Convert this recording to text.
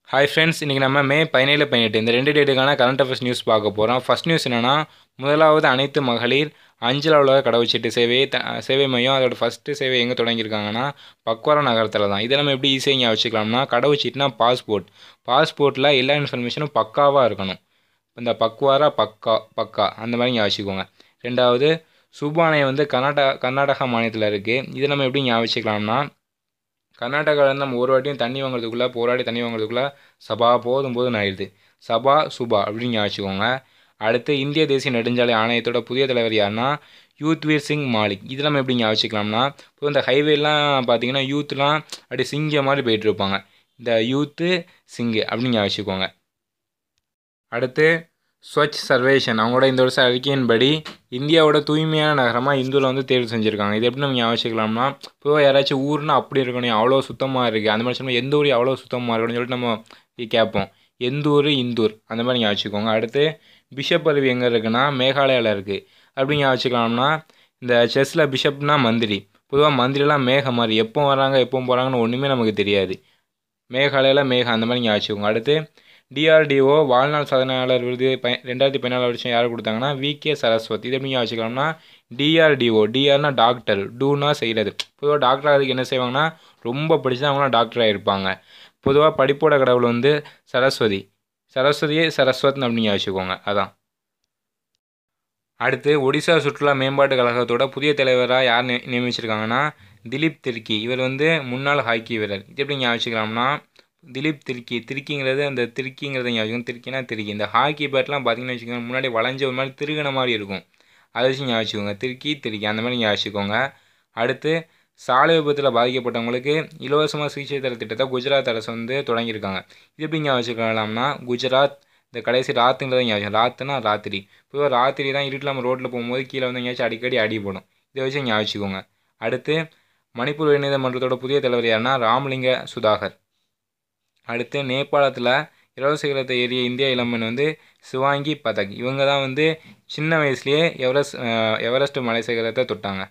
Hi friends, இன்றைக்கி நம்ம மே 17, 18 இந்த 2 டேட்டுக்கான கரண்ட் அஃபேர்ஸ் நியூஸ் பார்க்க போகிறோம். ஃபர்ஸ்ட் நியூஸ் என்னென்னா, முதலாவது அனைத்து மகளிர் அஞ்சல் அலுவலக கடவுச்சீட்டு சேவை மையம் அதோட ஃபஸ்ட்டு சேவை எங்கே தொடங்கியிருக்காங்கன்னா பக்வாரா நகரத்தில் தான். இதை நம்ம எப்படி ஈஸியாக இங்கே வச்சுக்கலாம்னா, கடவுச்சீட்டுனா பாஸ்போர்ட்டில் எல்லா இன்ஃபர்மேஷனும் பக்காவாக இருக்கணும். இந்த பக்வாரா பக்கா அந்த மாதிரி இங்கே வச்சுக்கோங்க. ரெண்டாவது, சுப்பானையம் வந்து கர்நாடகா மாநிலத்தில் இருக்குது. இதை நம்ம எப்படி இங்கே வச்சுக்கலாம்னா, கர்நாடகாவிலேருந்து நம்ம ஒரு வாட்டியும் தண்ணி வாங்குறதுக்குள்ளே சபா போதும்னு ஆயிடுது. சுபா அப்படின்னு வச்சுக்கோங்க. அடுத்து, இந்திய தேசிய நெடுஞ்சாலை ஆணையத்தோட புதிய தலைவர் யாருன்னா யூத்வீர் சிங் மாலிக். இது நம்ம எப்படி வச்சுக்கலாம்னா, இப்போ இந்த ஹைவேலாம் பார்த்தீங்கன்னா யூத்லாம் அப்படி சிங்க மாதிரி போயிட்டு இருப்பாங்க. இந்த யூத்து சிங்கு அப்படின்னு வச்சுக்கோங்க. அடுத்து, ஸ்வச் சர்வேஷன் அவங்களோட இந்த வருஷம் அறிக்கையின்படி இந்தியாவோட தூய்மையான நகரமாக இந்தூரில் வந்து தேர்வு செஞ்சுருக்காங்க. இது எப்படி நம்ம வச்சுக்கலாம்னா, இப்போ யாராச்சும் ஊர்னா அப்படி இருக்கணும், அவ்வளோ சுத்தமாக இருக்குது அந்த மாதிரி சொன்னால் எந்த ஊர் அவ்வளோ சுத்தமாக இருக்கணும்னு சொல்லிட்டு நம்ம கேட்போம். இந்தூர் அந்த மாதிரி நீங்கள் வச்சுக்கோங்க. அடுத்து, பிஷப் அருவி எங்கே இருக்குன்னா மேகாலயாவில் இருக்குது. அப்படி வச்சுக்கலாம்னா, இந்த செஸ்ஸில் பிஷப்னா மந்திரி. பொதுவாக மந்திரிலாம் மேகம் மாதிரி எப்போ வராங்க எப்போ போகிறாங்கன்னு ஒன்றுமே நமக்கு தெரியாது. மேகாலயாவில் அந்த மாதிரி நீங்கள் வச்சுக்கோங்க. அடுத்து, டிஆர்டிஓ வாழ்நாள் சாதனையாளர் விருது 2014 வருஷம் யார் கொடுத்தாங்கன்னா விகே சரஸ்வத். இது எப்படி வச்சுக்கலாம்னா, டிஆர்னா டாக்டர், டூனா செய்கிறது. பொதுவாக டாக்டர் ஆகிறதுக்கு என்ன செய்வாங்கன்னா, ரொம்ப படிச்சு அவங்களாம் டாக்டராக இருப்பாங்க. பொதுவாக படிப்போட கடவுள் வந்து சரஸ்வதியே சரஸ்வத்னு அப்படின்னு வச்சுக்கோங்க. அதான். அடுத்து, ஒடிசா சுற்றுலா மேம்பாட்டு கழகத்தோட புதிய தலைவராக யார் நியமிச்சிருக்காங்கன்னா திலீப் திர்க்கி. இவர் வந்து முன்னாள் ஹாக்கி வீரர். இது எப்படி வச்சுக்கலாம்னா, திலீப் திருக்கிங்கிறது அந்த திருக்கிங்கிறத ஞாபகம். திருக்கினா திருக்கி. இந்த ஹாக்கி பேட்லாம் பார்த்தீங்கன்னு வச்சுக்கோங்க, முன்னாடி வளைஞ்ச ஒரு மாதிரி திருகின மாதிரி இருக்கும். அதை வச்சு வச்சுக்கோங்க. திருக்கி அந்த மாதிரி வச்சுக்கோங்க. அடுத்து, சாலை விபத்தில் பாதிக்கப்பட்டவங்களுக்கு இலவசமாக சிகிச்சை தர திட்டத்தை குஜராத் அரசு வந்து தொடங்கியிருக்காங்க. இது எப்படி வச்சுக்கலாம்னா, குஜராத் இந்த கடைசி ராத்துங்கிறத ஞாபகம். ராத்துனா ராத்திரி. இப்போ ராத்திரி தான் இருட்டில் நம்ம ரோட்டில் போகும்போது கீழே வந்து எங்கேயாச்சும் அடிக்கடி அடிபடும். இதை வச்சு வச்சுக்கோங்க. அடுத்து, மணிப்பூர் உயர்நீதிமன்றத்தோட புதிய தலைவர் யாருன்னா ராமலிங்க சுதாகர். அடுத்து, நேபாளத்தில் இலவச சிகரத்தை ஏறிய இந்திய இளம்பெண் வந்து சிவாங்கி பதக். இவங்க தான் வந்து சின்ன வயசுலேயே எவரெஸ்ட் மலை சிகரத்தை தொட்டாங்க.